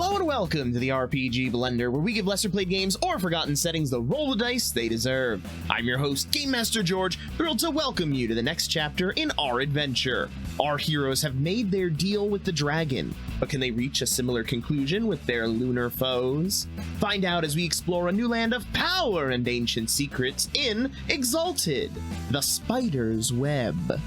Hello and welcome to the RPG Blender, where we give lesser played games or forgotten settings the roll of dice they deserve. I'm your host, Game Master George, thrilled to welcome you to the next chapter in our adventure. Our heroes have made their deal with the dragon, but can they reach a similar conclusion with their lunar foes? Find out as we explore a new land of power and ancient secrets in Exalted, the Spider's Web.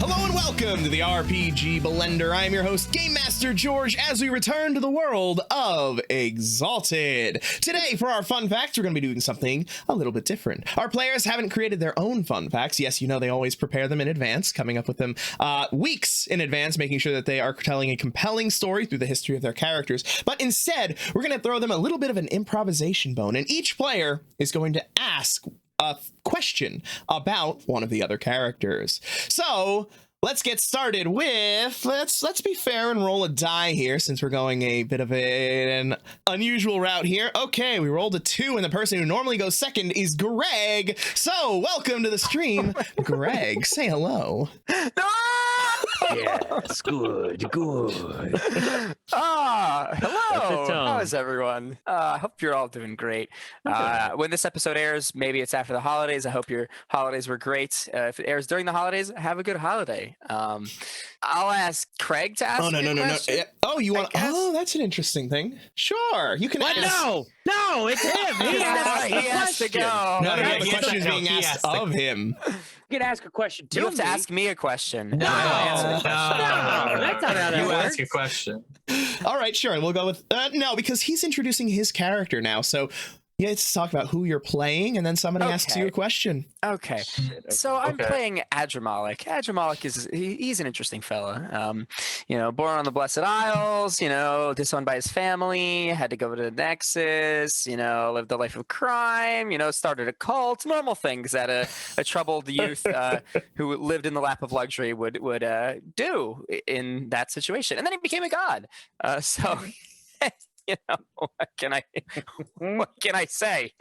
Hello and welcome to the RPG Blender. I am your host, Game Master George, as we return to the world of Exalted. Today, for our fun facts, we're going to be doing something a little bit different. Our players haven't created their own fun facts. Yes, you know they always prepare them in advance, coming up with them weeks in advance, making sure that they are telling a compelling story through the history of their characters. But instead, we're going to throw them a little bit of an improvisation bone, and each player is going to ask a question about one of the other characters. So let's get started with, let's be fair and roll a die here, since we're going a bit of an unusual route here. Okay, we rolled a 2, and the person who normally goes second is Greg. So welcome to the stream. Greg, say hello. Yes, good. Hello. How is everyone? I hope you're all doing great. When this episode airs, maybe it's after the holidays. I hope your holidays were great. If it airs during the holidays, have a good holiday. I'll ask Craig to ask. Oh, no. Oh, you want? Oh, that's an interesting thing. Sure, you can. What? Ask. No, it's him. He has to go. No, the question is being asked of him. You can ask a question too. You have to ask me a question. No, that's not how that You works. ask a question. All right, sure, and we'll go with no, because he's introducing his character now. So yeah, let's talk about who you're playing, and then somebody asks you a question. Okay. So I'm playing Adramalik. Adramalik he's an interesting fella. Born on the Blessed Isles, disowned by his family, had to go to the Nexus, lived a life of crime, started a cult, normal things that a troubled youth who lived in the lap of luxury would do in that situation. And then he became a god. What can I say?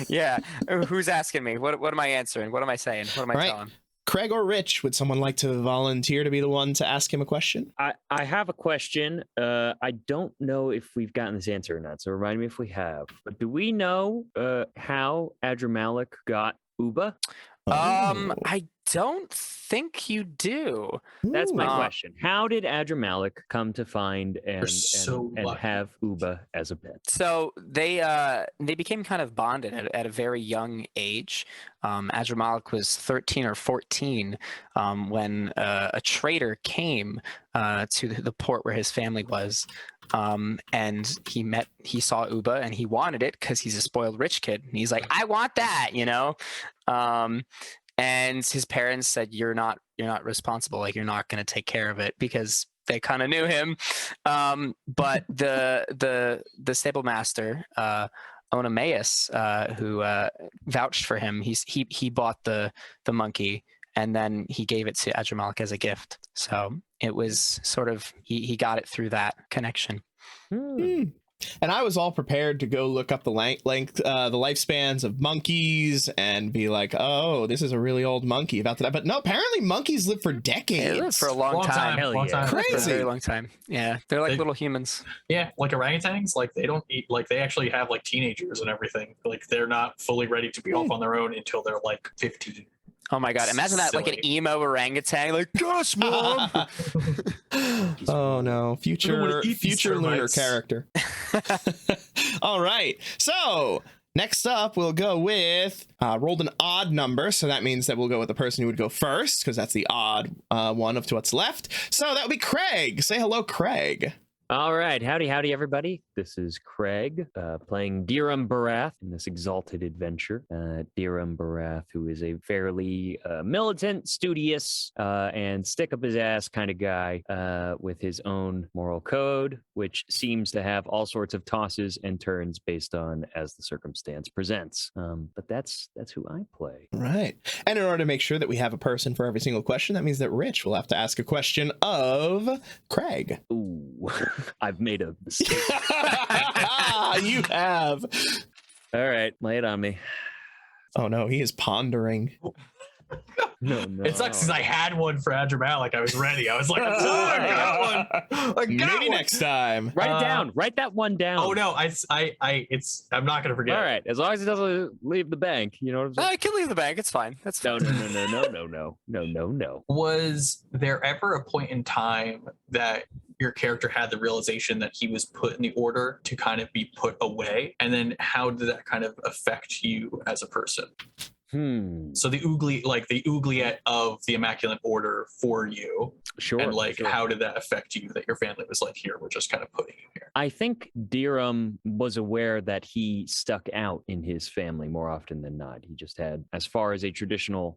Yeah. Who's asking me? What am I answering? What am I saying? What am I telling? Craig or Rich, would someone like to volunteer to be the one to ask him a question? I have a question. I don't know if we've gotten this answer or not, so remind me if we have. But do we know how Adramalik got Uba? I don't think you do. That's my question. How did Adramalik come to find and have Uba as a pet? So they became kind of bonded at a very young age. Adramalik was 13 or 14 when a trader came to the port where his family was. And he saw Uba and he wanted it because he's a spoiled rich kid. And he's like, I want that, and his parents said, you're not responsible. Like, you're not going to take care of it, because they kind of knew him. But the stable master, Onemaeus, who vouched for him, he bought the monkey, and then he gave it to Adramalik as a gift. So it was sort of, he got it through that connection. And I was all prepared to go look up the the lifespans of monkeys and be like, oh, this is a really old monkey about that. But no, apparently monkeys live for decades. They live for a long time. Hell yeah. Crazy. For a very long time. Yeah, they're like little humans. Yeah, like orangutans, like they don't eat, like they actually have like teenagers and everything. Like they're not fully ready to be off on their own until they're like 15. Oh my god, imagine that, like an emo orangutan, like, gosh, mom! Oh no, future Lunar character. All right, so next up we'll go with rolled an odd number, so that means that we'll go with the person who would go first, because that's the odd one of to what's left. So that would be Craig. Say hello, Craig. All right. Howdy, everybody. This is Craig playing Dhiram Barath in this Exalted adventure. Dhiram Barath, who is a fairly militant, studious, and stick-up-his-ass kind of guy with his own moral code, which seems to have all sorts of tosses and turns based on as the circumstance presents. But that's who I play. Right. And in order to make sure that we have a person for every single question, that means that Rich will have to ask a question of Craig. Ooh. I've made a mistake. You have. All right, lay it on me. Oh no, he is pondering. No, no. It sucks because I had one for Adramalik. I was ready. I was like, I got one. I got Maybe one. next time. Write it down. Write that one down. Oh no, I'm not gonna forget. All right, as long as it doesn't leave the bank, you know what I'm saying? I can leave the bank. It's fine. That's fine. No. Was there ever a point in time that your character had the realization that he was put in the order to kind of be put away? And then how did that kind of affect you as a person? So the oubliette of the Immaculate Order for you. Sure. And sure. how did that affect you that your family was like, here, we're just kind of putting you here? I think Dirham was aware that he stuck out in his family more often than not. He just had, as far as a traditional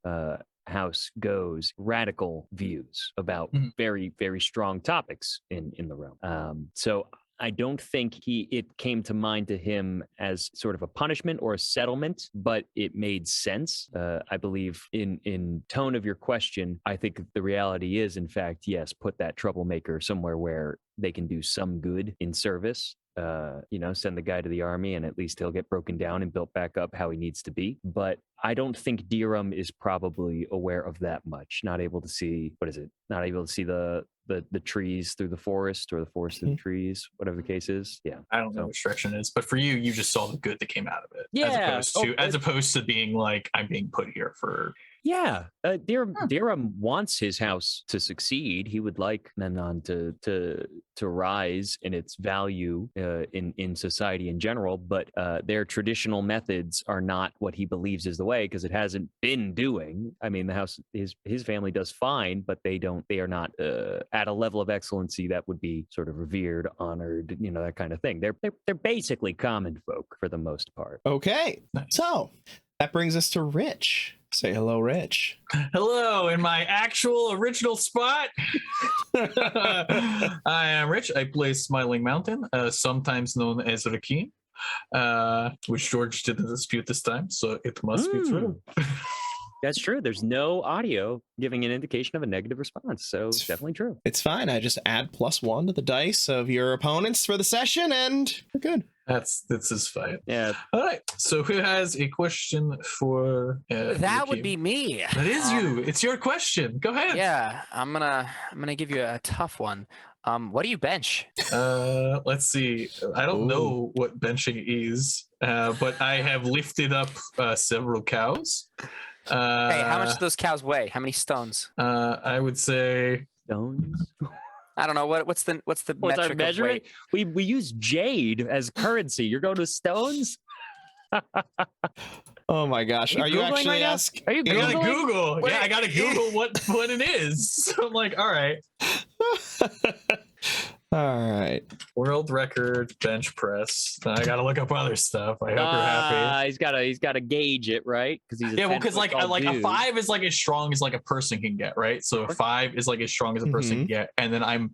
house goes, radical views about very, very strong topics in the realm. So I don't think it came to mind to him as sort of a punishment or a settlement, but it made sense. I believe in tone of your question, I think the reality is, in fact, yes, put that troublemaker somewhere where they can do some good in service. Send the guy to the army and at least he'll get broken down and built back up how he needs to be. But I don't think Dirham is probably aware of that much. Not able to see, not able to see the trees through the forest or the forest through the trees, whatever the case is. Yeah. I don't know what restriction is, but for you, you just saw the good that came out of it. Yeah. As opposed to being like, I'm being put here for. Yeah, Dirham wants his house to succeed. He would like Nanan to rise in its value in society in general, but their traditional methods are not what he believes is the way, because it hasn't been doing. I mean, the house, his family does fine, but they are not at a level of excellency that would be sort of revered, honored, that kind of thing. They're basically common folk for the most part. Okay, so that brings us to Rich. Say hello, Rich. Hello, in my actual original spot. I am Rich. I play Smiling Mountain, sometimes known as Rakim, which George didn't dispute this time, so it must be true. That's true. There's no audio giving an indication of a negative response, so it's definitely true. It's fine. I just add +1 to the dice of your opponents for the session, and we're good. This is fine. Yeah. All right. So who has a question for? That would be me. That is you. It's your question. Go ahead. Yeah, I'm gonna give you a tough one. What do you bench? Let's see. I don't know what benching is, but I have lifted up several cows. Hey, how much do those cows weigh? How many stones? I would say stones. I don't know what's the metric our measurement. Of weight? We use jade as currency. You're going to stones. Oh my gosh! Are you actually right asking? Are you I gotta Googling? Google? Wait. Yeah, I gotta Google what it is. So I'm like, all right. All right. World record bench press. I gotta look up other stuff. I hope you're happy. He's gotta gauge it, right? Because he's Because like a 5 is like as strong as like a person can get, right? So a 5 is like as strong as a person can get, and then I'm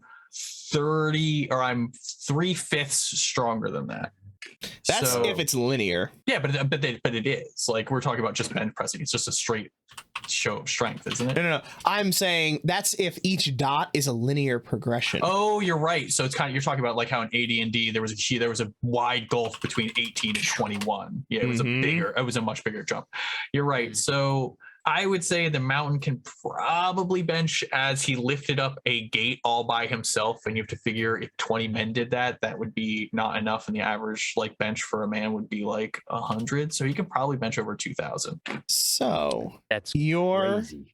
30 or I'm 3/5 stronger than that. That's if it's linear. Yeah, but it is like we're talking about just bench pressing. It's just a straight show of strength, isn't it? No. I'm saying that's if each dot is a linear progression. Oh, you're right. So it's kind of, you're talking about like how in AD&D there was a wide gulf between 18 and 21. Yeah, it was a much bigger jump. You're right. So I would say the mountain can probably bench as he lifted up a gate all by himself, and you have to figure if 20 men did that would be not enough, and the average like bench for a man would be like 100. So he can probably bench over 2,000. So that's crazy.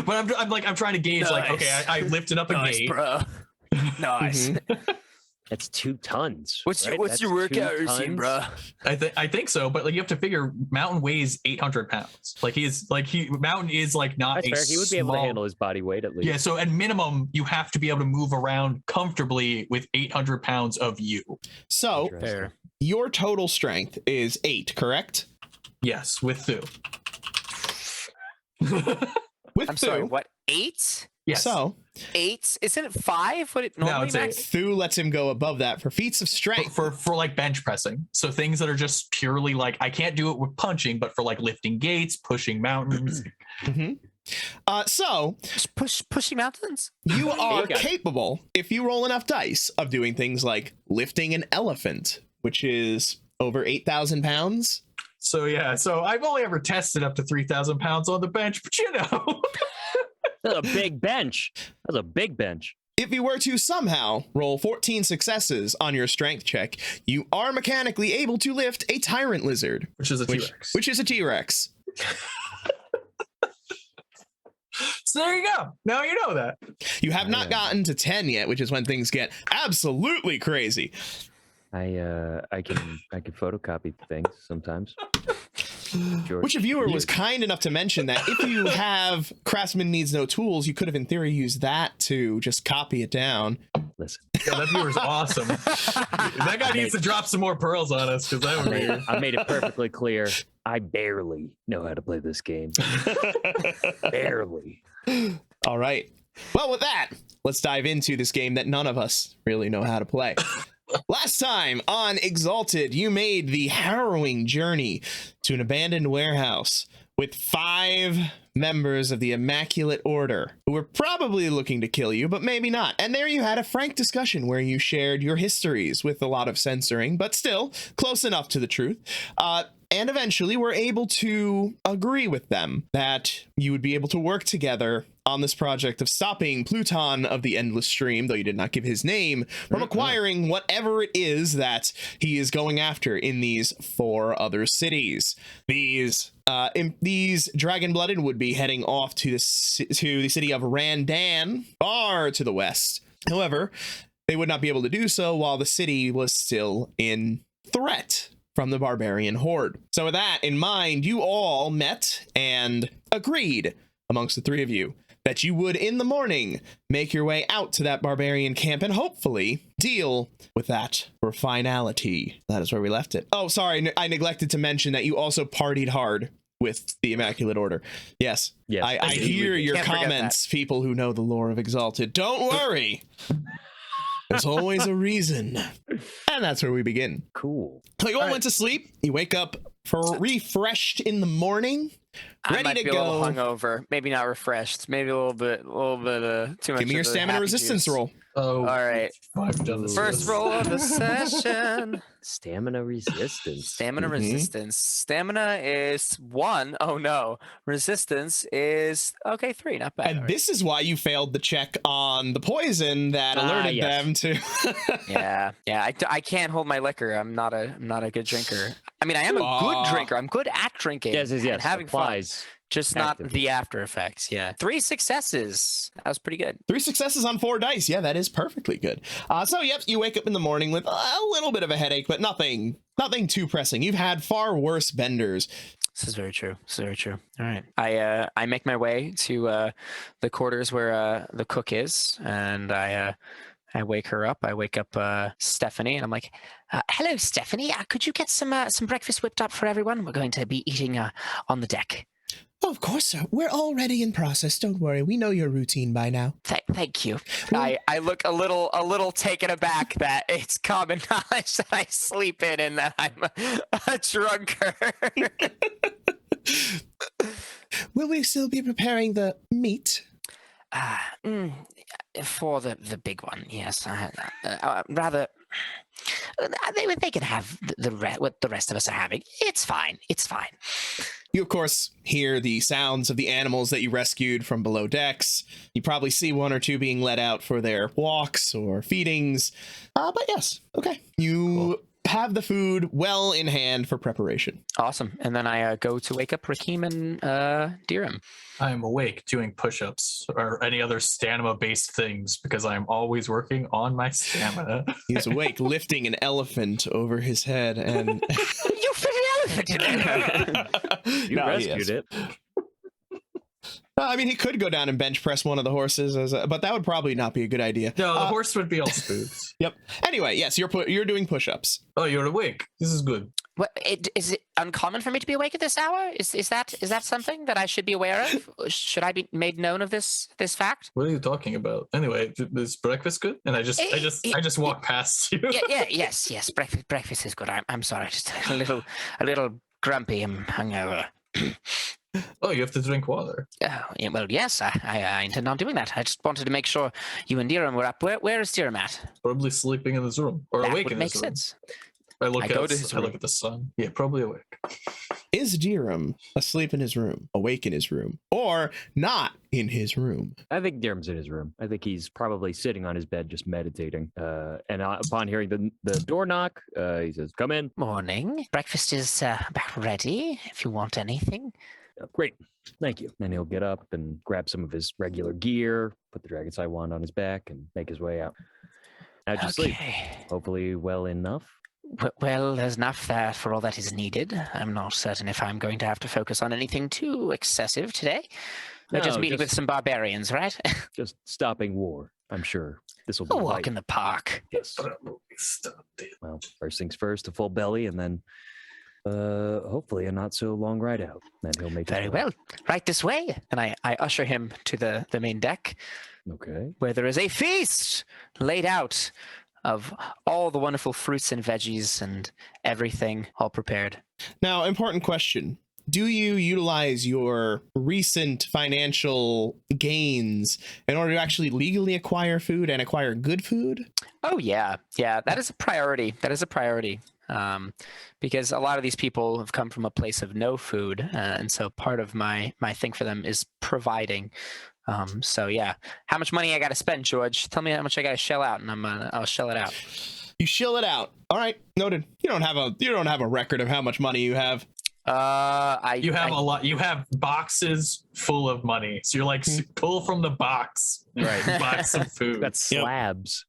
But I'm trying to gauge like, okay, I lifted up a gate, bro. Nice. That's 2 tons. What's your workout routine, bro? I think so, but like you have to figure Mountain weighs 800 pounds. Mountain is like not That's a fair. He would be able to handle his body weight at least. Yeah, so at minimum you have to be able to move around comfortably with 800 pounds of you. So Fair. Your total strength is 8, correct? Yes, with Thu. I'm sorry, what? 8? Yes. So 8? Isn't it 5? What it normally it's max? 8. Thu lets him go above that for feats of strength. For like bench pressing. So things that are just purely like, I can't do it with punching, but for like lifting gates, pushing mountains. So Just pushing mountains? you are capable, if you roll enough dice, of doing things like lifting an elephant, which is over 8,000 pounds. So yeah, so I've only ever tested up to 3,000 pounds on the bench, but you know. That's a big bench. That's a big bench. If you were to somehow roll 14 successes on your strength check, you are mechanically able to lift a tyrant lizard. Which is a T-Rex. Which is a T-Rex. So there you go. Now you know that. You have not gotten to 10 yet, which is when things get absolutely crazy. I can photocopy things sometimes. George, Which a viewer was kind enough to mention that if you have Craftsman Needs No Tools, you could have in theory used that to just copy it down. Listen, Yeah, that viewer's awesome. That guy needs to drop some more pearls on us because that would be. I made it perfectly clear. I barely know how to play this game. Barely. All right. Well, with that, let's dive into this game that none of us really know how to play. Last time on Exalted, you made the harrowing journey to an abandoned warehouse with 5 members of the Immaculate Order who were probably looking to kill you, but maybe not. And there you had a frank discussion where you shared your histories with a lot of censoring, but still close enough to the truth. And eventually were able to agree with them that you would be able to work together on this project of stopping Pluton of the Endless Stream, though you did not give his name, from acquiring whatever it is that he is going after in these 4 other cities. These dragon-blooded would be heading off to the city of Randan, far to the west. However, they would not be able to do so while the city was still in threat from the barbarian horde. So with that in mind, you all met and agreed amongst the 3 of you that you would in the morning make your way out to that barbarian camp and hopefully deal with that for finality. That is where we left it. Oh, sorry, I neglected to mention that you also partied hard with the Immaculate Order. Yes. I hear your comments, people who know the lore of Exalted. Don't worry. There's always a reason. And that's where we begin. Cool. So you all went to sleep. You wake up refreshed in the morning. Ready I might to be go. a little hungover. Maybe not refreshed. Maybe a little bit too much. Give me your stamina resistance roll. Oh, all right. I've done this. First roll of the session. Stamina resistance. Stamina resistance. Stamina is 1. Oh no. Resistance is 3. Not bad. And this is why you failed the check on the poison that alerted them to. yeah. I can't hold my liquor. I'm not a good drinker. I mean, I am a good drinker. I'm good at drinking. Yes. And having applies. fun. Just not the after effects. Yeah. 3 successes. That was pretty good. 3 successes on 4 dice. Yeah, that is perfectly good. So, yep, you wake up in the morning with a little bit of a headache, but nothing too pressing. You've had far worse benders. This is very true. All right. I make my way to the quarters where the cook is, and I wake her up. I wake up Stephanie, and I'm like, hello, Stephanie. Could you get some breakfast whipped up for everyone? We're going to be eating on the deck. Oh, of course, sir. We're already in process. Don't worry. We know your routine by now. Thank you. I look a little taken aback that it's common knowledge that I sleep in and that I'm a drunker. Will we still be preparing the meat? For the big one, yes. Rather, they can have what the rest of us are having. It's fine. You, of course, hear the sounds of the animals that you rescued from below decks. You probably see 1 or 2 being let out for their walks or feedings. But yes, okay. You have the food well in hand for preparation. Awesome. And then I go to wake up Rakeem and Dirham. I am awake doing push-ups or any other stamina-based things because I am always working on my stamina. He's awake lifting an elephant over his head and... You fit an elephant in there. You rescued it. I mean, he could go down and bench press one of the horses, but that would probably not be a good idea. No, the horse would be all smooth. Yep. Anyway, yes, you're doing push-ups. Oh, you're awake. This is good. What, is it uncommon for me to be awake at this hour? Is that something that I should be aware of? Should I be made known of this fact? What are you talking about? Anyway, is breakfast good? And I just walk past you. Yes. Breakfast is good. I'm sorry, just a little grumpy and hungover. Oh, you have to drink water. Yeah, well, yes, I intend on doing that. I just wanted to make sure you and Dirham were up. Where is Dirham at? Probably sleeping in this room or That awake would in make this room. sense. I look go at to his I look room. at the sun. Yeah, probably awake. Is Dirham asleep in his room, awake in his room, or not in his room? I think Dirham's in his room. I think he's probably sitting on his bed just meditating. And upon hearing the door knock, he says, "Come in." Morning. Breakfast is about ready if you want anything. Great. Thank you. And he'll get up and grab some of his regular gear, put the Dragon's Eye wand on his back, and make his way out. How'd you sleep? Hopefully well enough. Well, there's enough there for all that is needed. I'm not certain if I'm going to have to focus on anything too excessive today. We're just meeting with some barbarians, right? Just stopping war, I'm sure. This will be A walk light. in the park. Yes. Well, first things first, a full belly, and then hopefully a not so long ride out. Then he'll make Very well. Right this way. And I usher him to the main deck, Okay. where there is a feast laid out of all the wonderful fruits and veggies and everything all prepared. Now, important question. Do you utilize your recent financial gains in order to actually legally acquire food and acquire good food? Oh yeah, that is a priority. Because a lot of these people have come from a place of no food, and so part of my thing for them is providing. So yeah, how much money I got to spend, George? Tell me how much I got to shell out, and I'll shell it out. You shill it out. All right, noted. You don't have a record of how much money you have. You have a lot. You have boxes full of money. So you're like, pull from the box, right? Buy some food. Got slabs.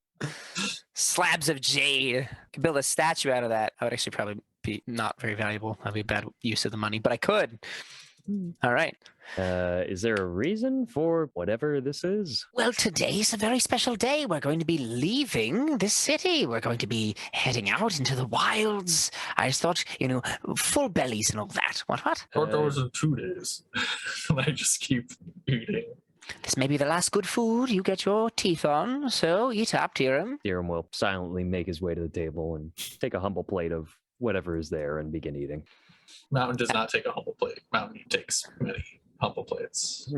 Slabs of jade. Could build a statue out of that. I would actually probably be not very valuable. That'd be a bad use of the money, but I could. All right. Is there a reason for whatever this is? Well, today's a very special day. We're going to be leaving this city. We're going to be heading out into the wilds. I just thought, full bellies and all that. What? I thought that was in 2 days. And I just keep eating. This may be the last good food you get your teeth on, so eat up, Dirham. Dirham will silently make his way to the table and take a humble plate of whatever is there and begin eating. Mountain does not take a humble plate. Mountain takes many humble plates.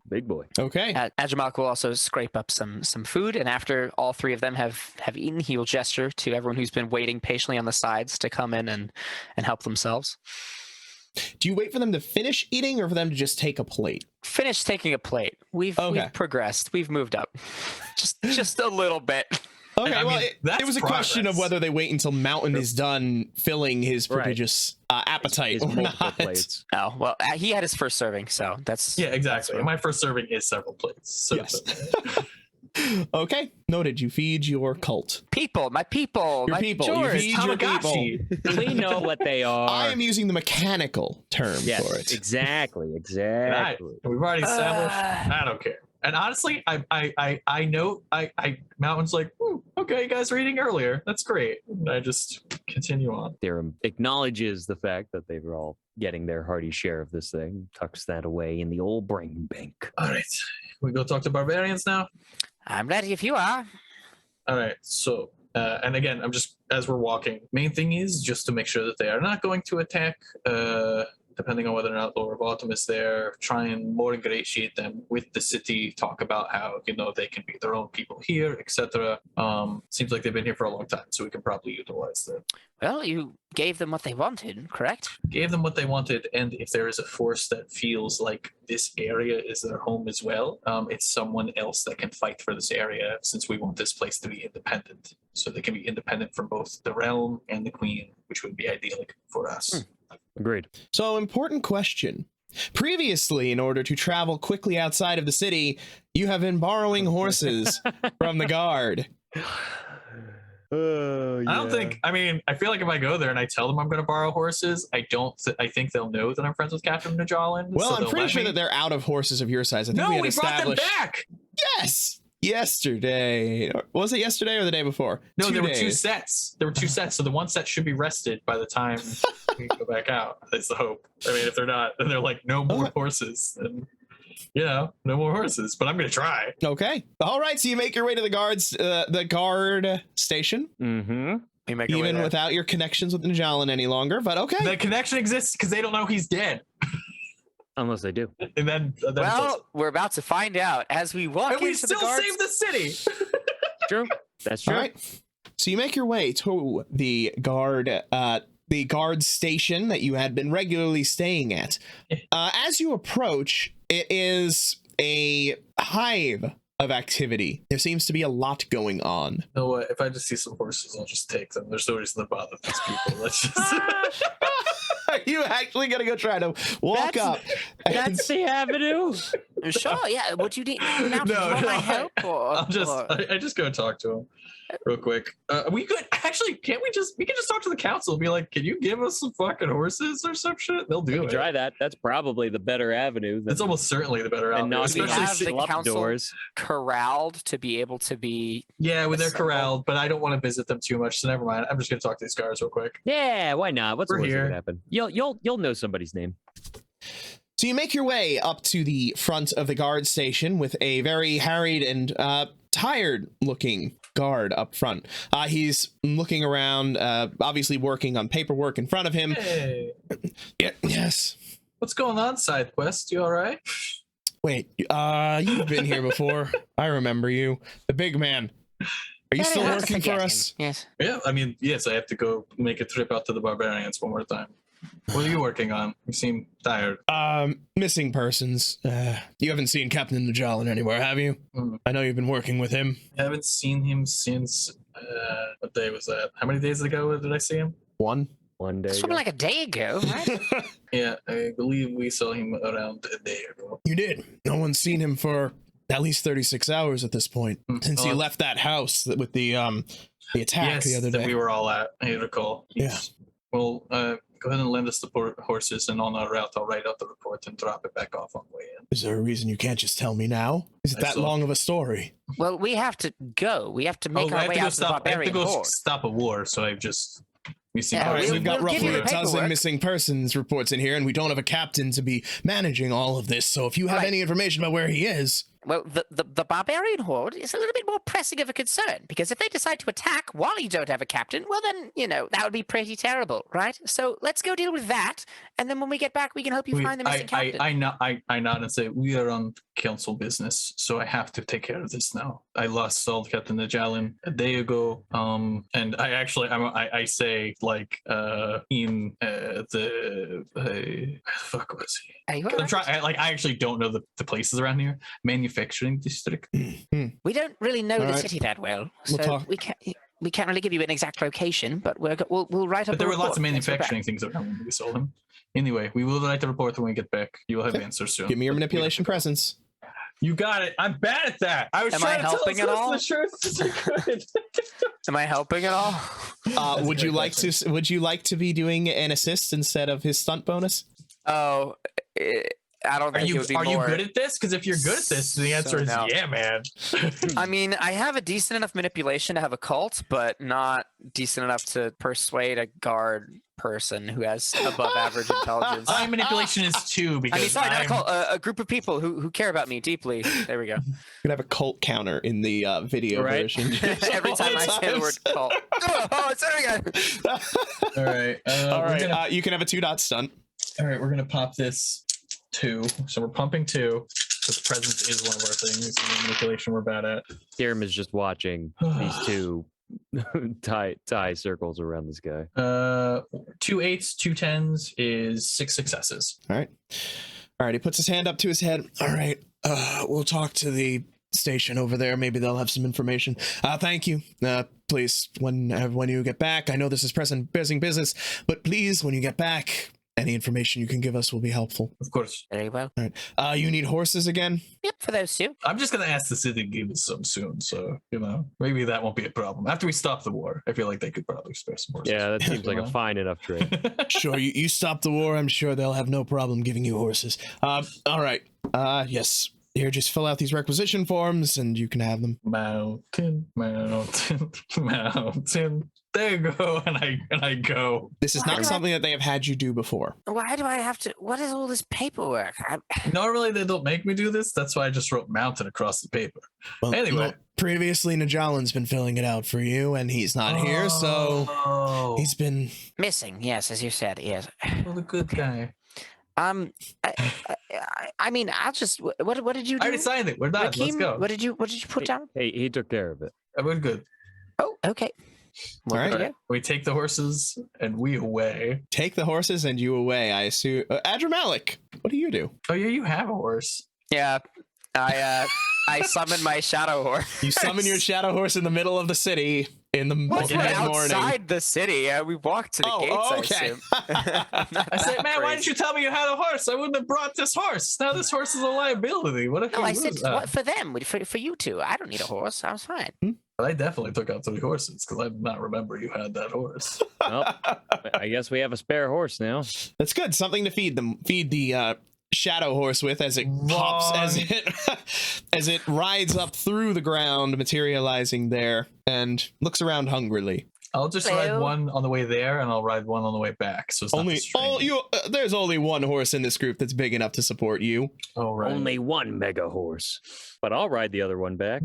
Big boy. Okay. Adramalik will also scrape up some food, and after all three of them have eaten, he will gesture to everyone who's been waiting patiently on the sides to come in and help themselves. Do you wait for them to finish eating or for them to just take a plate? Finish taking a plate. We've progressed. We've moved up. just a little bit. Okay, I well, mean, it was a question of whether they wait until Mountain is done filling his prodigious appetite His or multiple not. plates. Oh, well, he had his first serving, so that's... Yeah, exactly. My first serving is several plates. So Yes. Okay, noted. You feed your cult. People, my people. Your my people. George. You feed your people. We know what they are. I am using the mechanical term Yes, for it. exactly. We've already established. I don't care. And honestly, I know Mountain's like, okay, you guys were eating earlier. That's great. And I just continue on. Dirham acknowledges the fact that they were all getting their hearty share of this thing, tucks that away in the old brain bank. All right, we go talk to barbarians now. I'm ready if you are. All right, so and again, I'm just as we're walking. Main thing is just to make sure that they are not going to attack. Depending on whether or not Lord of Autumn is there, try and more ingratiate them with the city, talk about how, they can be their own people here, etc. Seems like they've been here for a long time, so we can probably utilize them. Well, you gave them what they wanted, correct? Gave them what they wanted, and if there is a force that feels like this area is their home as well, it's someone else that can fight for this area, since we want this place to be independent. So they can be independent from both the realm and the queen, which would be idyllic for us. Agreed. So, important question. Previously, in order to travel quickly outside of the city, you have been borrowing horses from the guard. I don't think. I feel like if I go there and I tell them I'm going to borrow horses, I think they'll know that I'm friends with Captain Najalan. Well, so I'm pretty sure that they're out of horses of your size. I think we brought them back. Yes, yesterday. Was it yesterday or the day before? No, there were 2 sets. There were 2 sets, so the one set should be rested by the time we go back out. That's the hope. If they're not, then they're like, no more horses. And no more horses. But I'm gonna try. Okay. All right. So you make your way to the guard station. Mm-hmm. Even without your connections with Najalan any longer. But okay. The connection exists because they don't know he's dead. Unless they do. And then we're about to find out as we walk and we into still the guards. save the city. True. That's true. All right. So you make your way to the guard station that you had been regularly staying at. As you approach, it is a hive of activity. There seems to be a lot going on. You know what? If I just see some horses, I'll just take them. There's no reason to bother these people. Let's just. Are you actually gonna go try to walk up? That's the avenue. Sure, yeah. Would you need now do you want my help or? I just go talk to him real quick. We could actually, can't we just talk to the council, be like, can you give us some fucking horses or some shit? They'll do it. Try that. That's probably the better avenue. It's almost certainly the better And avenue. knocking Especially on the council doors. corralled to be able to be. Yeah, when they're assembled. corralled, but I don't want to visit them too much, so never mind. I'm just gonna talk to these guys real quick. Yeah, why not? What's the We're worst that here. could happen? You'll know somebody's name. So you make your way up to the front of the guard station with a very harried and tired looking guard up front. He's looking around, obviously working on paperwork in front of him. Hey, Yes. what's going on, Side Quest? You all right? Wait, you've been here before. I remember you. The big man. Are you still Very hard to working for forget us? him. Yes. Yeah, I mean, yes, I have to go make a trip out to the barbarians one more time. What are you working on? You seem tired. Missing persons. You haven't seen Captain Najalan anywhere, have you? Mm. I know you've been working with him. I haven't seen him since, what day was that? How many days ago did I see him? One. One day. Something like a day ago, right? Yeah, I believe we saw him around a day ago. You did. No one's seen him for at least 36 hours at this point. Since he Oh. left that house with the attack the other that day. we were all at, I recall. Yeah. Yes. Well, go ahead and lend us the horses, and on our route, I'll write out the report and drop it back off on the way in. Is there a reason you can't just tell me now? Is it I that saw- long of a story? Well, we have to go. We have to make I our have way to go out to the stop. I have to barbarian go horde. stop a war, so I've just. We see. Yeah, All right, we'll- we've got we'll give roughly you a the dozen paperwork. missing persons reports in here, and we don't have a captain to be managing all of this. So if you have Right. any information about where he is, Well, the barbarian horde is a little bit more pressing of a concern, because if they decide to attack while you don't have a captain, well then, that would be pretty terrible, right? So let's go deal with that, and then when we get back, we can help you find the missing captain. I nod and say, we are on council business, so I have to take care of this now. I lost old Captain Najalan a day ago, and I actually, I say, like, in the, where the fuck was he? Are you all I'm right? trying, I actually don't know the places around here. Manufacturing district. We don't really know All the right. city that well, We'll so talk. we can't really give you an exact location, but we'll write up. But there a were lots of report once we're back. manufacturing things around when we sold them. Anyway, we will write the report when we get back. You will have Okay. answers soon. give me your But we have manipulation to go. presence. You got it. I'm bad at that. I was Am trying I to tell helping us at all? the truth as I could. Am I helping at all? Would a you great like to? Would you like to be doing an assist instead of his stunt bonus? Oh, I don't Are think it you would be are you more. good at this? Because if you're good at this, the answer So is no. yeah, man. I mean, I have a decent enough manipulation to have a cult, but not decent enough to persuade a guard person who has above average intelligence. My manipulation is 2 because I mean, sorry, not a I'm- cult, a group of people who care about me deeply. There we go. You could have a cult counter in the video Right. version. Every time I say the word cult. Oh, it's there again. All right. All we're right, gonna, you can have a 2-dot stunt. all right, we're gonna pop this 2. So we're pumping 2. Because presence is one of our things. And manipulation we're bad at. Kirim is just watching these two tie circles around this guy. 2 8s, 2 10s is 6 successes. All right. He puts his hand up to his head. All right. We'll talk to the station over there. Maybe they'll have some information. Thank you. Please, when you get back, I know this is pressing business, but please, when you get back, any information you can give us will be helpful. Of course. Very well. All right. You need horses again? Yep, for those two. I'm just gonna ask the city to give us some soon, so maybe that won't be a problem. After we stop the war, I feel like they could probably spare some horses. Yeah, that seems like a Yeah. fine enough trade. Sure. You stop the war. I'm sure they'll have no problem giving you horses. All right. Yes. Here, just fill out these requisition forms and you can have them. Mountain. There you go, and I go. This is Why not do I- something that they have had you do before. Why do I have to? What is all this paperwork? Normally they don't make me do this. That's why I just wrote mountain across the paper. Well, Anyway. previously Najalan's been filling it out for you, and he's not here, so Oh, he's been. Missing, yes, as you said, yes. well, the good guy. I mean, I'll just. What did you I do? already signed it. We're done. Let's Rakeem, go. What did you put down? Hey, he took care of it. We're good. Oh, okay. All right. Yeah. We take the horses and we away. Take the horses and you away. I assume. Adramalik, what do you do? Oh yeah, you have a horse. Yeah. I summon my shadow horse. You summon your shadow horse in the middle of the city in the Well, we're mid-morning. outside the city. We walked to the gates. Okay. I said, man, why didn't you tell me you had a horse? I wouldn't have brought this horse. Now this horse is a liability. What if No, you I lose said that? what, for them, for you two. I don't need a horse. I was fine. I definitely took out 3 horses because I did not remember you had that horse. Well, I guess we have a spare horse now. That's good. Something to feed them. Feed the shadow horse with as it pops, as it rides up through the ground, materializing there, and looks around hungrily. I'll just Hello? ride one on the way there, and I'll ride one on the way back. So it's not There's only one horse in this group that's big enough to support you. Oh, right. Only one mega horse, but I'll ride the other one back.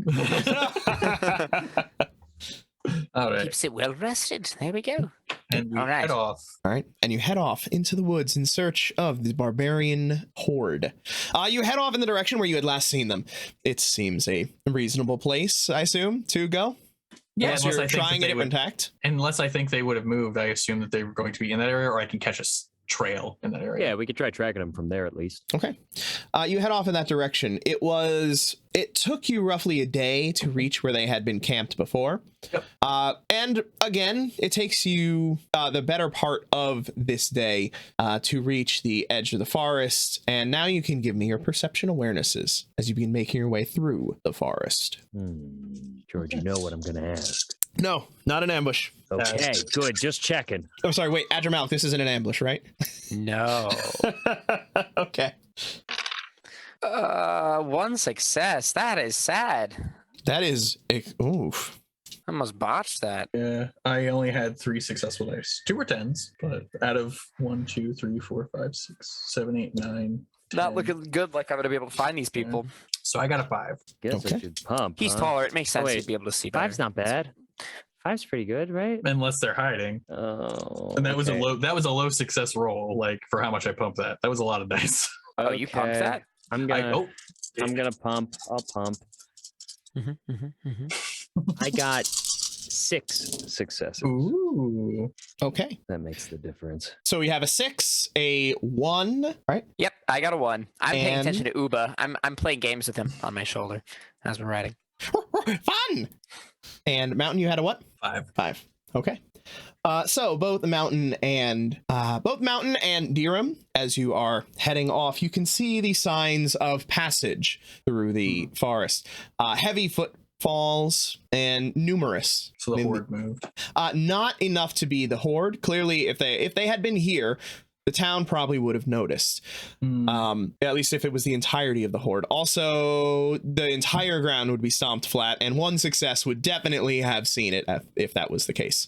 All right. Keeps it well rested. There we go. And we All right. head off. All right, and you head off into the woods in search of the barbarian horde. You head off in the direction where you had last seen them. It seems a reasonable place, I assume, to go. Yeah, Unless unless you're I think trying that a they different would, tact. unless I think they would have moved, I assume that they were going to be in that area, or I can catch a trail in that area. Yeah, we could try tracking them from there at least. Okay. You head off in that direction. It took you roughly a day to reach where they had been camped before. Yep. And again, it takes you the better part of this day to reach the edge of the forest. And now you can give me your perception awarenesses as you begin making your way through the forest. George, you know what I'm going to ask. No, not an ambush. Okay, good. Just checking. Oh, sorry. Wait, Adramalik, this isn't an ambush, right? No. Okay. 1 success. That is sad. That is... Oof. I almost botched that. Yeah, I only had 3 successful dice. 2 were 10s, but out of 1, 2, 3, 4, 5, 6, 7, 8, 9. Not 10. looking good. Like I'm gonna be able to find these people. So I got a 5. Guess Okay. I should pump. He's huh? taller. It makes sense wait. to be able to see better. 5's not bad. 5's pretty good, right? Unless they're hiding. Oh, And that was okay. a low success roll, like for how much I pumped that. That was a lot of dice. Oh, you pumped Okay. that? I'm gonna pump. I'll pump. I got 6 successes. Ooh. Okay. That makes the difference. So we have a 6, a 1, right? Yep, I got a 1. I'm paying And- attention to Uba. I'm playing games with him on my shoulder as we're riding. Fun. And Mountain, you had a what? 5. 5. Okay. So both Mountain and Dirham, as you are heading off, you can see the signs of passage through the forest. Heavy footfalls and numerous. So the horde moved. Not enough to be the horde. Clearly, if they had been here, the town probably would have noticed. At least if it was the entirety of the horde. Also, the entire ground would be stomped flat, and 1 success would definitely have seen it if that was the case.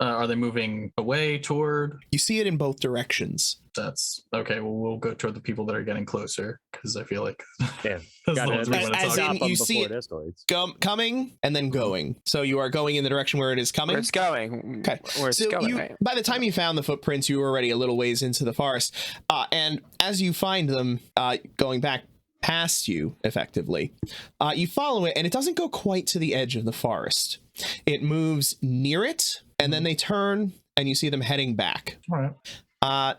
Are they moving away toward? You see it in both directions. That's okay. Well, we'll go toward the people that are getting closer because I feel like Yeah, that's the gotta ones we want to as talk in- about. stop 'em you see before it escalates. Coming and then going. So you are going in the direction where it is coming. Where it's going. Okay. Where it's So going, right? by the time you found the footprints, you were already a little ways into the forest. And as you find them going back past you, effectively, you follow it, and it doesn't go quite to the edge of the forest. It moves near it, and then they turn, and you see them heading back. All right.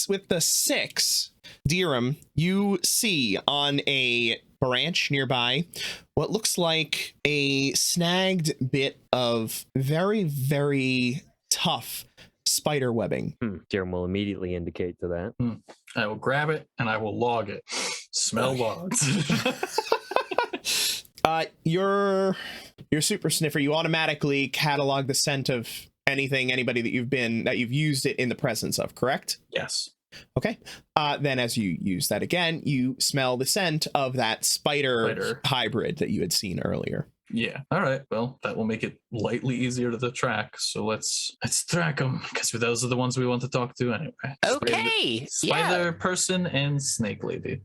With the 6, Dirham, you see on a branch nearby what looks like a snagged bit of very, very tough spider webbing. Jerem will immediately indicate to that. I will grab it and I will log it. Smell logs. Your super sniffer, you automatically catalog the scent of anybody that you've used it in the presence of, correct? Yes. Okay. Then as you use that again, you smell the scent of that spider hybrid that you had seen earlier. Yeah. All right. Well, that will make it lightly easier to track. So let's track them because those are the ones we want to talk to anyway. Okay. Spider person and snake lady.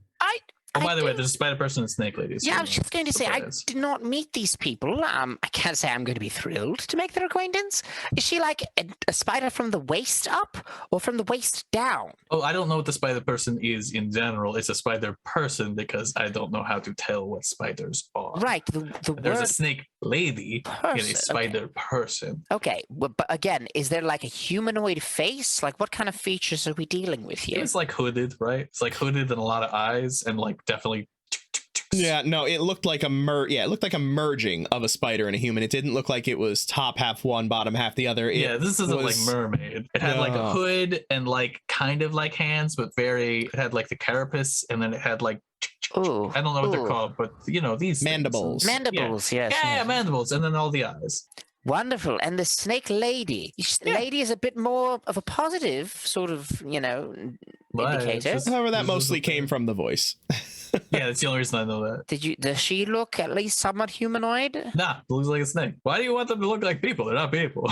Oh, by the way, there's a spider person and snake lady. Yeah, I was just going to say, I Surprise. did not meet these people. I can't say I'm going to be thrilled to make their acquaintance. Is she like a spider from the waist up or from the waist down? Oh, I don't know what the spider person is in general. It's a spider person because I don't know how to tell what spiders are. Right, the There's word a snake lady and a person. spider person. Okay, well, but again, is there like a humanoid face? Like, what kind of features are we dealing with here? It's like hooded, right? It's like hooded and a lot of eyes and like definitely. Yeah, no, it looked like it looked like a merging of a spider and a human. It didn't look like it was top half one, bottom half the other. This isn't like was- mermaid. It had like a No. hood and like kind of like hands, but it had like the carapace and then it had like, Ooh, I don't know what they're ooh. called, but these things. Mandibles. Mandibles, yes. Yeah, mandibles, and then all the eyes. Wonderful. And the snake lady. Yeah. Lady is a bit more of a positive sort of, But it's indicator. just- However, that this is mostly the thing. came from the voice. Yeah, that's the only reason I know that. Does she look at least somewhat humanoid? Nah, it looks like a snake. Why do you want them to look like people? They're not people.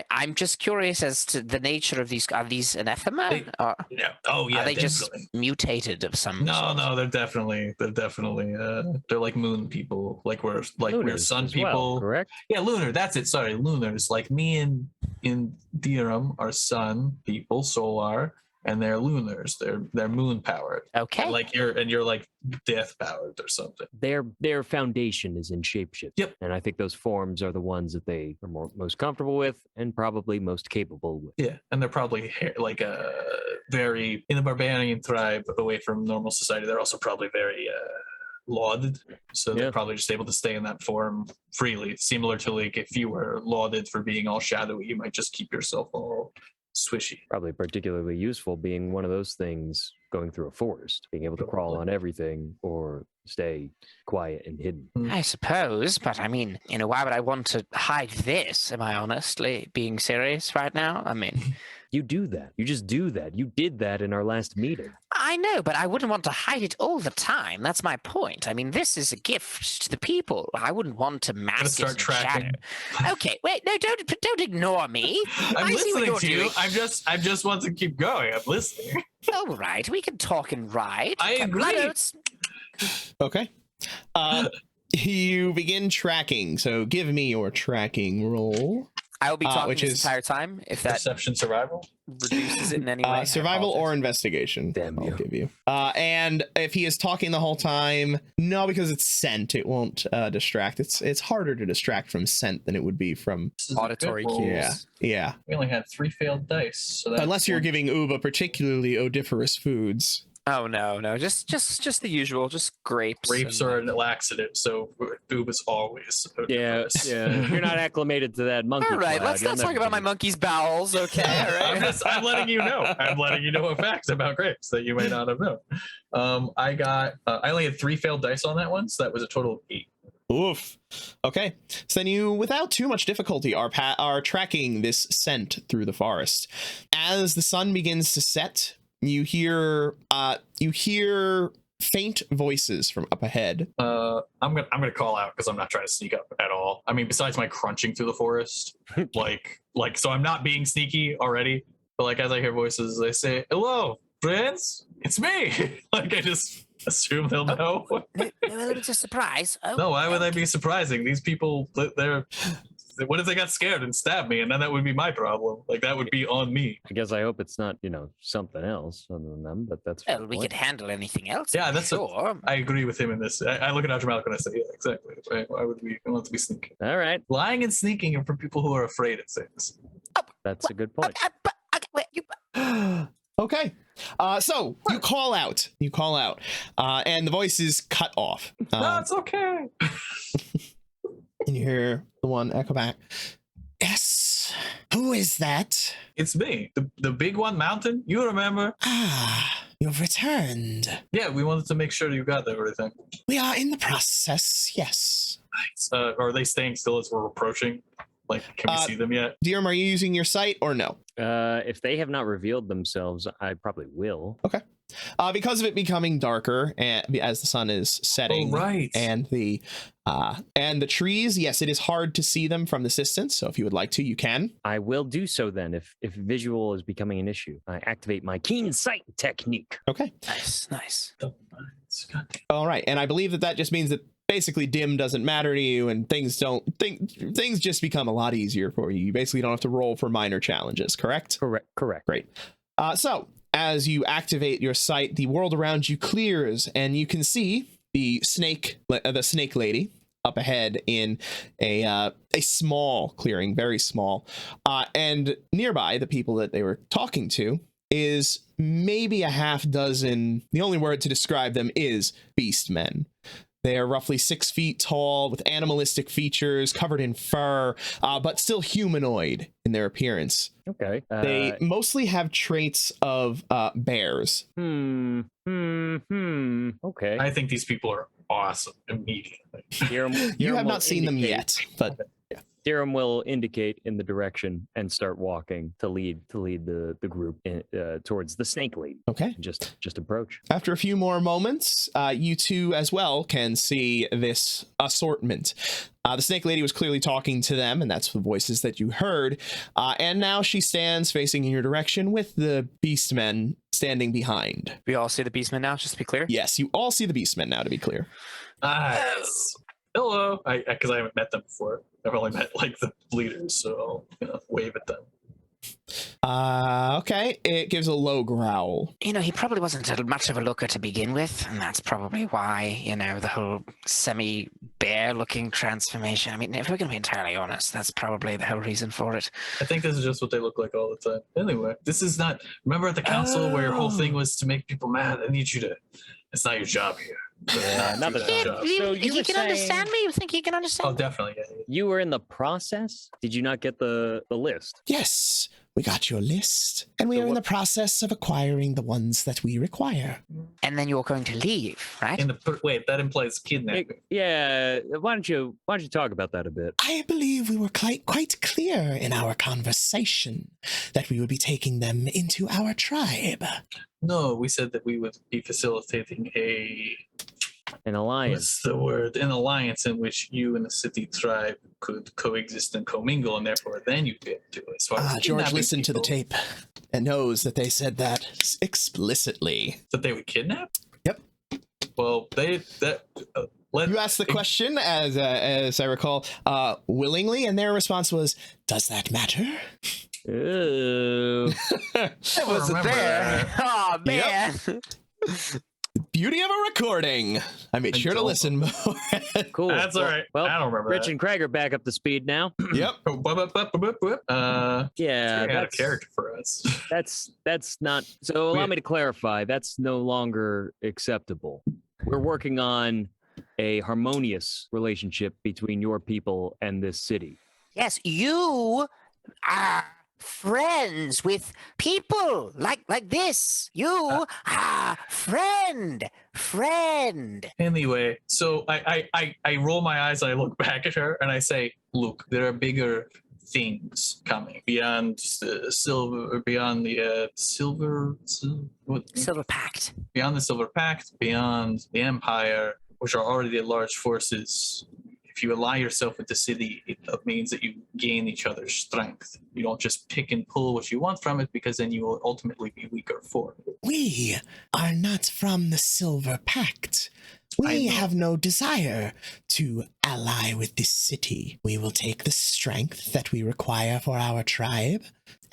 I'm just curious as to the nature of these. Are these anathema? They- Or Yeah. Oh yeah. are they just definitely. mutated of some No, sort? no, they're definitely they're like moon people. Like we're Lunars sun as well, people. correct? Yeah, lunar. That's it. Sorry, lunars. Like me and in Dirham are sun people, solar, and they're lunars. They're moon powered. Okay. And like you're like death powered or something. Their foundation is in shapeshift. Yep. And I think those forms are the ones that they are most comfortable with and probably most capable with. Yeah, and they're probably like very in the barbarian tribe away from normal society. They're also probably very lauded, so Yeah. they're probably just able to stay in that form freely. Similar to like if you were lauded for being all shadowy, you might just keep yourself all swishy. Probably particularly useful being one of those things going through a forest, being able to crawl Probably. on everything or stay quiet and hidden. I suppose, but I mean, why would I want to hide this? Am I honestly being serious right now? I mean, You do that. You just do that. You did that in our last meeting. I know, but I wouldn't want to hide it all the time. That's my point. I mean, this is a gift to the people. I wouldn't want to mask it start in tracking. shadow. Okay, wait, no, don't ignore me. I'm I see what listening you're to you. doing. I just want to keep going. I'm listening. All right, we can talk and ride. I agree. Blood oats. Okay. You begin tracking. So give me your tracking roll. I will be talking which this is- entire time. If that Perception survival. reduces it in any way. I Survival or apologize. investigation. Damn I'll you. give you. And if he is talking the whole time, no, because it's scent, it won't distract. It's harder to distract from scent than it would be from. This is a Auditory good roll. cues. Yeah. We only had 3 failed dice, so that's Unless you're one. giving Uba particularly odoriferous foods. Oh no, just the usual, just grapes. Grapes and- are an laxative, so boob is always. Yeah, odoriferous. yeah. If you're not acclimated to that monkey. All right, cloud, let's you'll not talk never about my be- monkey's bowels, okay? All right. I'm letting you know. I'm letting you know a fact about grapes that you may not have known. I only had 3 failed dice on that one, so that was a total of 8. Oof. Okay. So then you, without too much difficulty, are tracking this scent through the forest. As the sun begins to set, you hear faint voices from up ahead. I'm gonna call out because I'm not trying to sneak up at all. I mean, besides my crunching through the forest, like so I'm not being sneaky already. But like as I hear voices, they say, "Hello, friends, it's me." Like I just assume they'll know. No elements of surprise. Oh, No, why would I be surprising? These people, what if they got scared and stabbed me, and then that would be my problem? Like that would be on me. I guess I hope it's not, something else other than them, but that's a fair Well, we point. could handle anything else. Yeah, I'm that's a- sure. I agree with him in this. I look at Adramalik when I say, yeah, exactly. Why would we want to be sneaking? All right, Lying and sneaking are for people who are afraid of things. that's a good point. Okay, wait, Okay. So you call out. And the voice is cut off. No, it's okay. And you hear the one echo back. Yes. Who is that? It's me, the big one, Mountain. You remember? Ah, you've returned. Yeah, we wanted to make sure you got everything. We are in the process, yes. Are they staying still as we're approaching? Like, can we see them yet? Dirham, are you using your sight or no? If they have not revealed themselves, I probably will. Because of it becoming darker and as the sun is setting, Oh, right. and the trees, yes, it is hard to see them from this distance. So if you would like to, you can. I will do so then if visual is becoming an issue. I activate my keen sight technique. Okay. nice. All right, and I believe that just means that basically dim doesn't matter to you, and things just become a lot easier for you. You basically don't have to roll for minor challenges, correct? Correct. Great. So as you activate your sight, the world around you clears, and you can see the snake lady up ahead in a small clearing, very small, and nearby the people that they were talking to is maybe a half dozen. The only word to describe them is beastmen. They are roughly 6 feet tall with animalistic features, covered in fur, but still humanoid in their appearance. Okay. They mostly have traits of bears. Okay. I think these people are awesome immediately. You have not seen them yet, but Dirham will indicate in the direction and start walking to lead the group towards the snake lady. okay. Just approach. After a few more moments, you two as well can see this assortment. The snake lady was clearly talking to them, and that's the voices that you heard. And now she stands facing in your direction with the beastmen standing behind. We all see the beastmen now, just to be clear. Yes, you all see the beastmen now, to be clear. Nice. Hello. Because I haven't met them before. I've only met like the leaders, so I'll wave at them. Okay. It gives a low growl. He probably wasn't much of a looker to begin with, and that's probably why, the whole semi-bear-looking transformation. I mean, if we're going to be entirely honest, that's probably the whole reason for it. I think this is just what they look like all the time. Anyway, this is not. Remember at the council where your whole thing was to make people mad? I need you to. It's not your job here. Not the job. So you can understand me? You think you can understand Oh, me? definitely. Yeah. You were in the process? Did you not get the list? Yes, we got your list, and we So are in what- the process of acquiring the ones that we require. And then you're going to leave, right? Wait, that implies kidnapping. Yeah. Why don't you talk about that a bit? I believe we were quite clear in our conversation that we would be taking them into our tribe. No, we said that we would be facilitating An alliance. what's the word? An alliance in which you and the city tribe could coexist and commingle, and therefore then you'd be able to do it. As far as George kidnapping listened to the people, tape and knows that they said that explicitly. that they would kidnap. Yep. Well, You asked the question, as I recall, willingly, and their response was, "Does that matter?" Ooh. I wasn't there. Oh, man. Beauty of a recording. I made sure to listen more. Cool. That's all right. Well, I don't remember Rich that. and Craig are back up to speed now. Yep. Yeah, out of that's character for us. that's not. So allow me to clarify. That's no longer acceptable. We're working on a harmonious relationship between your people and this city. Yes, you are friends with people like this. You are friend. Anyway, so I roll my eyes, I look back at her, and I say, "Look, there are bigger things coming beyond the silver, beyond the silver Pact. beyond the Silver Pact, beyond the Empire, which are already large forces. If you ally yourself with the city, it means that you gain each other's strength. You don't just pick and pull what you want from it, because then you will ultimately be weaker for it." We are not from the Silver Pact. We have no desire to ally with this city. We will take the strength that we require for our tribe,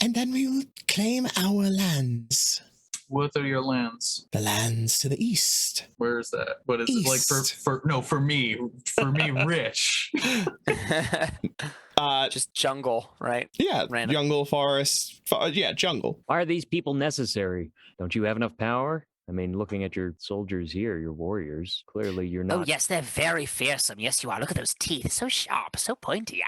and then we will claim our lands. What are your lands? The lands to the east. Where is that? What is it like for me, Rich? Just jungle, right? Yeah, Random. jungle, forest, jungle. Why are these people necessary? Don't you have enough power? I mean, looking at your soldiers here, your warriors, clearly you're not. Oh, yes, they're very fearsome. Yes, you are. Look at those teeth. So sharp, so pointy.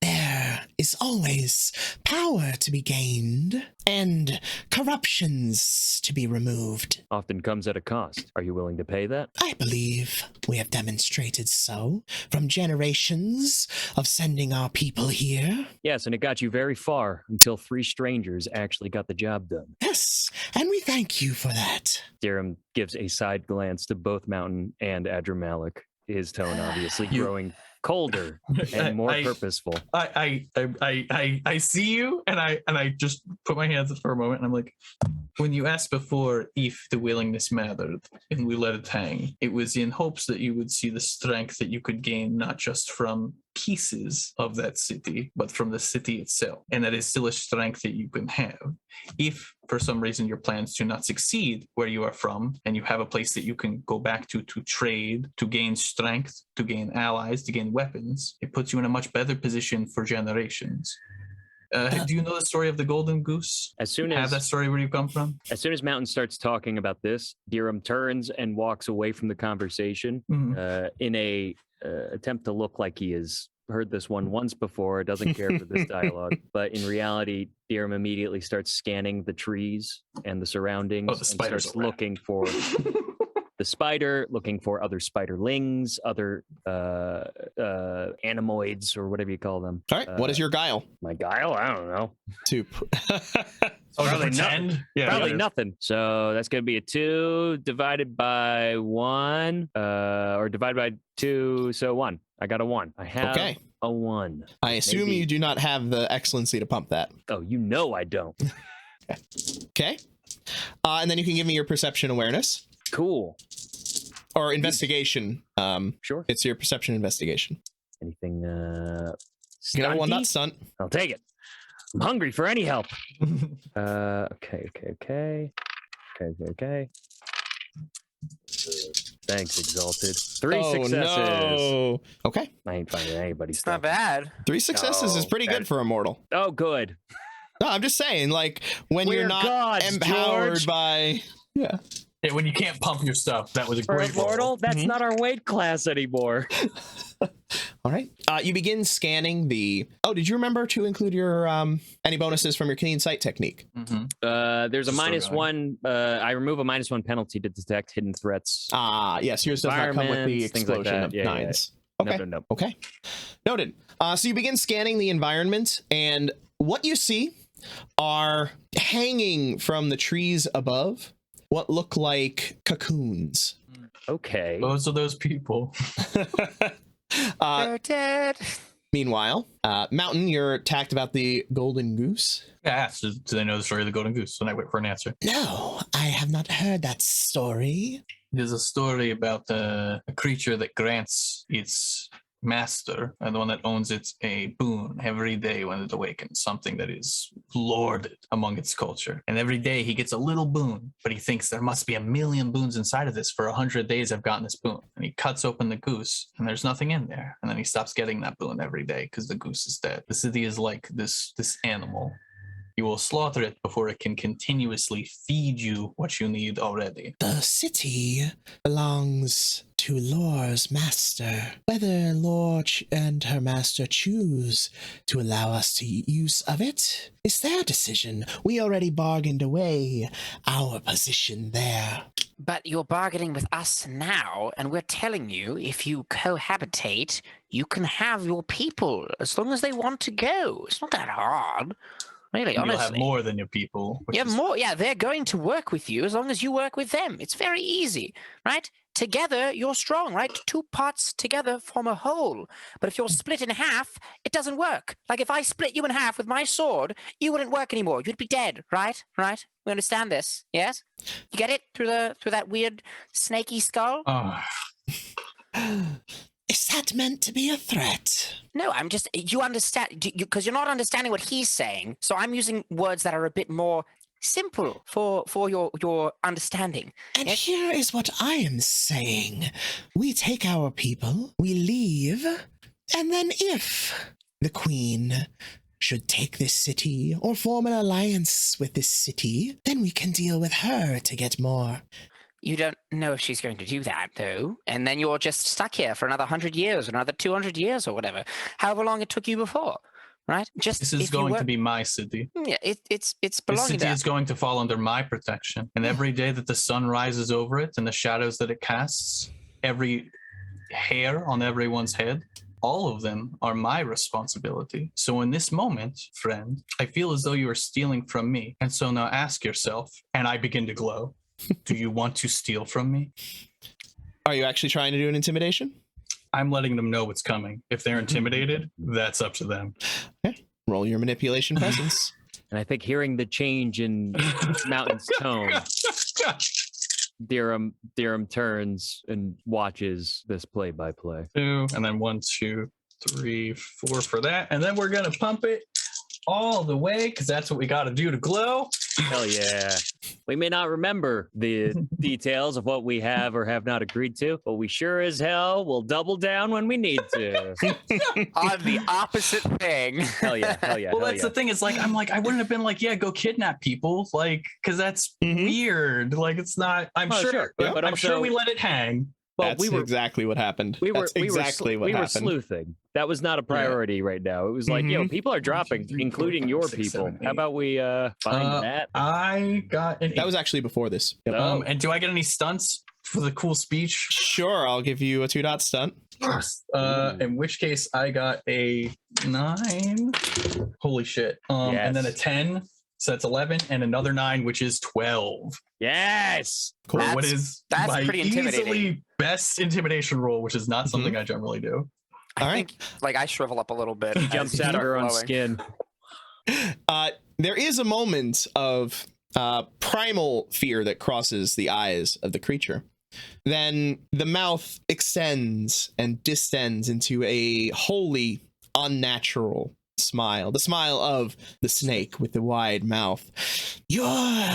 There is always power to be gained and corruptions to be removed. Often comes at a cost. Are you willing to pay that? I believe we have demonstrated so from generations of sending our people here. Yes, and it got you very far until 3 strangers actually got the job done. Yes, and we thank you for that. Dirham gives a side glance to both Mountain and Adramalik, his tone obviously growing colder and more purposeful. I see you, and I just put my hands up for a moment, and I'm like, when you asked before if the willingness mattered and we let it hang, it was in hopes that you would see the strength that you could gain not just from pieces of that city, but from the city itself. And that is still a strength that you can have. If for some reason your plans do not succeed where you are from, and you have a place that you can go back to trade, to gain strength, to gain allies, to gain weapons, it puts you in a much better position for generations. Do you know the story of the Golden Goose? Have that story where you come from? As soon as Mountain starts talking about this, Dirham turns and walks away from the conversation in a attempt to look like he has heard this one once before, doesn't care for this dialogue. But in reality, Dirham immediately starts scanning the treans and the surroundings and starts looking for the spider, looking for other spiderlings, other animoids, or whatever you call them. All right. What is your guile? My guile? I don't know. Probably nothing. Probably nothing. So that's going to be a 2 divided by 1, or divided by 2. So 1. I got a 1. I have a 1. I assume you do not have the excellency to pump that. Oh, you know I don't. Okay. And then you can give me your perception awareness. Cool. Or investigation. Sure. It's your perception investigation. Anything You got one not stunt. I'll take it. I'm hungry for any help. Okay. Thanks, Exalted. 3 successes. No. Okay. I ain't finding anybody's stuff. Not bad. 3 successes is pretty good for a mortal. Oh, good. No, I'm just saying, like, when We're you're not gods, empowered George. by... Yeah. Yeah, when you can't pump your stuff, that was a For great a mortal, roll. that's not our weight class anymore. All right. You begin scanning the... Oh, did you remember to include your any bonuses from your keen sight technique? There's a Just -1. I remove a -1 penalty to detect hidden threats. Yes, yours does not come with the Environments, things like explosion that. of Yeah, 9s. yeah. Okay. No. Okay. Noted. So you begin scanning the environment, and what you see are hanging from the trees above what look like cocoons. Okay. Those are those people. They're dead. Meanwhile, Mountain, you're tacked about the Golden Goose. Yeah, so do they know the story of the Golden Goose? When I wait for an answer. No, I have not heard that story. There's a story about a creature that grants its master, and the one that owns it, a boon every day when it awakens, something that is lauded among its culture. And every day he gets a little boon, but he thinks there must be 1,000,000 boons inside of this. For 100 days I've gotten this boon. And he cuts open the goose, and there's nothing in there. And then he stops getting that boon every day because the goose is dead. The city is like this animal. You will slaughter it before it can continuously feed you what you need already. The city belongs to Lore's master. Whether Lore and her master choose to allow us to use of it is their decision. We already bargained away our position there. But you're bargaining with us now, and we're telling you if you cohabitate, you can have your people as long as they want to go. It's not that hard. Really, honestly. You'll have more than your people. You have more. Yeah, they're going to work with you as long as you work with them. It's very easy, right? Together, you're strong, right? 2 parts together form a whole. But if you're split in half, it doesn't work. Like if I split you in half with my sword, you wouldn't work anymore. You'd be dead, right? Right? We understand this, yes? You get it through that weird snaky skull? Is that meant to be a threat? No, I'm just, you understand, because you're not understanding what he's saying. So I'm using words that are a bit more simple for your understanding. And here is what I am saying. We take our people, we leave, and then if the queen should take this city or form an alliance with this city, then we can deal with her to get more. You don't know if she's going to do that, though, and then you're just stuck here for another 100 years, or another 200 years, or whatever, however long it took you before, right? Just this is going to be my city. Yeah, it's This belonging city is going to fall under my protection, and every day that the sun rises over it and the shadows that it casts, every hair on everyone's head, all of them are my responsibility. So in this moment, friend, I feel as though you are stealing from me, and so now ask yourself, and I begin to glow. Do you want to steal from me? Are you actually trying to do an intimidation? I'm letting them know what's coming. If they're intimidated, that's up to them. Okay. Roll your manipulation presence. And I think hearing the change in Mountain's tone, Dirham turns and watches this play-by-play. 2, and then 1, 2, 3, 4 for that. And then we're going to pump it all the way because that's what we got to do to glow. Hell yeah. We may not remember the details of what we have or have not agreed to, but we sure as hell will double down when we need to. On the opposite thing. Hell yeah. Well, that's the thing. It's like, I'm like, I wouldn't have been like, yeah, go kidnap people. Like, because that's weird. Like, it's not, I'm sure. But I'm sure we let it hang. Well, That's exactly what happened. We were happened. sleuthing. That was not a priority right now. It was like, yo, people are dropping, including your people. How about we find that? I got an 8. That was actually before this. Yep. And do I get any stunts for the cool speech? Sure, I'll give you a 2-dot stunt. In which case I got a 9. Holy shit. And then a 10. So that's 11 and another 9, which is 12. Yes. Cool. That's my pretty intimidating. easily best intimidation roll, which is not something I generally do. All right. Like I shrivel up a little bit. He jumps out of her own skin. There is a moment of primal fear that crosses the eyes of the creature. Then the mouth extends and distends into a wholly unnatural smile, the smile of the snake with the wide mouth. Your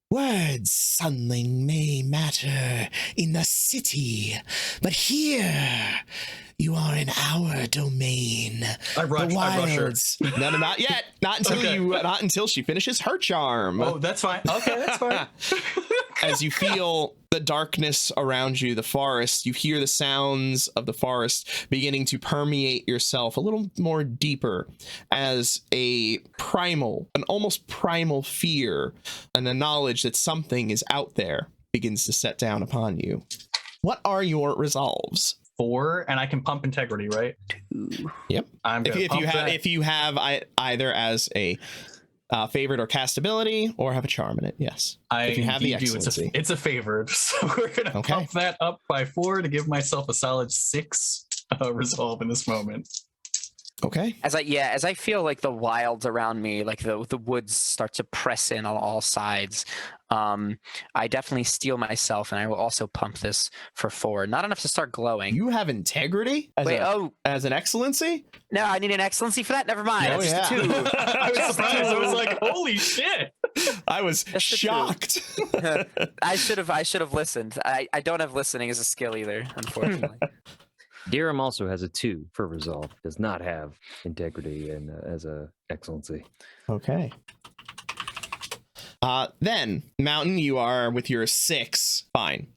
words, sonling, may matter in the city, but here you are in our domain. I rush her. No, not yet. Not until not until she finishes her charm. Oh, that's fine. Okay, that's fine. As you feel the darkness around you, the forest, you hear the sounds of the forest beginning to permeate yourself a little more deeper as an almost primal fear and a knowledge that something is out there begins to set down upon you. What are your resolves? 4, and I can pump integrity, right? 2. Yep. I'm gonna if you have either as a favorite or cast ability, or have a charm in it, yes. If you have the excellency. It's a favored, so we're gonna pump that up by 4 to give myself a solid 6 resolve in this moment. Okay. As I feel like the wilds around me, like the woods start to press in on all sides, I definitely steel myself, and I will also pump this for 4. Not enough to start glowing. You have integrity as an excellency? No, I need an excellency for that. Never mind. Oh, That's just a 2. I was surprised. I was like, holy shit. I was shocked. I should have listened. I don't have listening as a skill either, unfortunately. Dirham also has a 2 for resolve. Does not have integrity and as a excellency. Okay. Then Mountain, you are with your 6 fine.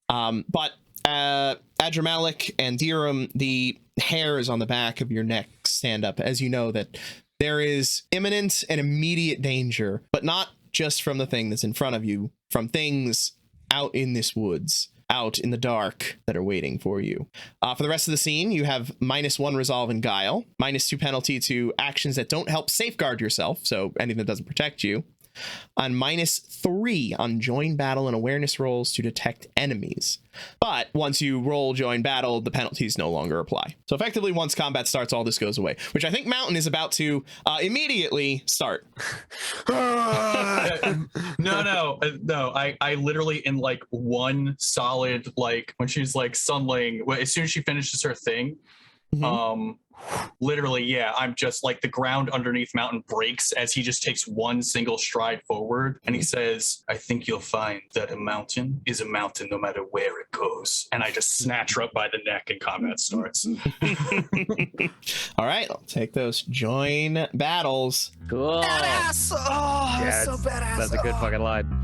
But Adramalik and Dirham, the hairs on the back of your neck stand up as you know that there is imminent and immediate danger, but not just from the thing that's in front of you, from things out in this woods, out in the dark, that are waiting for you. For the rest of the scene, you have -1 resolve in guile, -2 penalty to actions that don't help safeguard yourself, so anything that doesn't protect you, on -3 on join battle and awareness rolls to detect enemies. But once you roll join battle, the penalties no longer apply. So effectively, once combat starts, all this goes away, which I think Mountain is about to immediately start. No. I literally, in like one solid, like when she's like sunlaying, as soon as she finishes her thing, literally, yeah, I'm just like the ground underneath Mountain breaks as he just takes one single stride forward, and he says, I think you'll find that a mountain is a mountain no matter where it goes. And I just snatch her up by the neck and combat starts. All right, I'll take those join battles. Cool. Badass! Oh, Yeah, so badass. That's a good fucking line.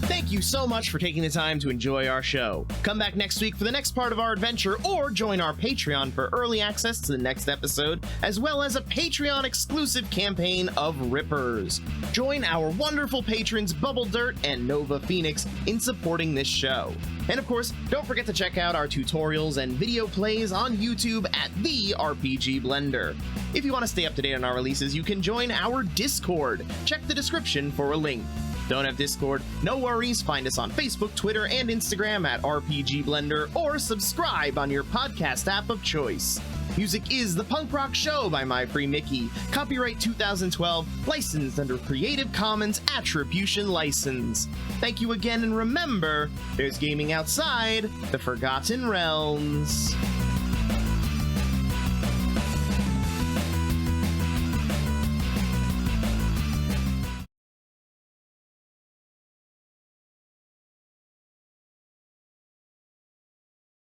Thank you so much for taking the time to enjoy our show. Come back next week for the next part of our adventure, or join our Patreon for early access to the next episode, as well as a Patreon exclusive campaign of Rippers. Join our wonderful patrons Bubble Dirt and Nova Phoenix in supporting this show. And of course, don't forget to check out our tutorials and video plays on YouTube at The RPG Blender. If you want to stay up to date on our releases, you can join our Discord. Check the description for a link. Don't have Discord? No worries. Find us on Facebook, Twitter, and Instagram at RPG Blender, or subscribe on your podcast app of choice. Music is The Punk Rock Show by My Free Mickey. Copyright 2012, licensed under Creative Commons Attribution License. Thank you again, and remember, there's gaming outside the Forgotten Realms.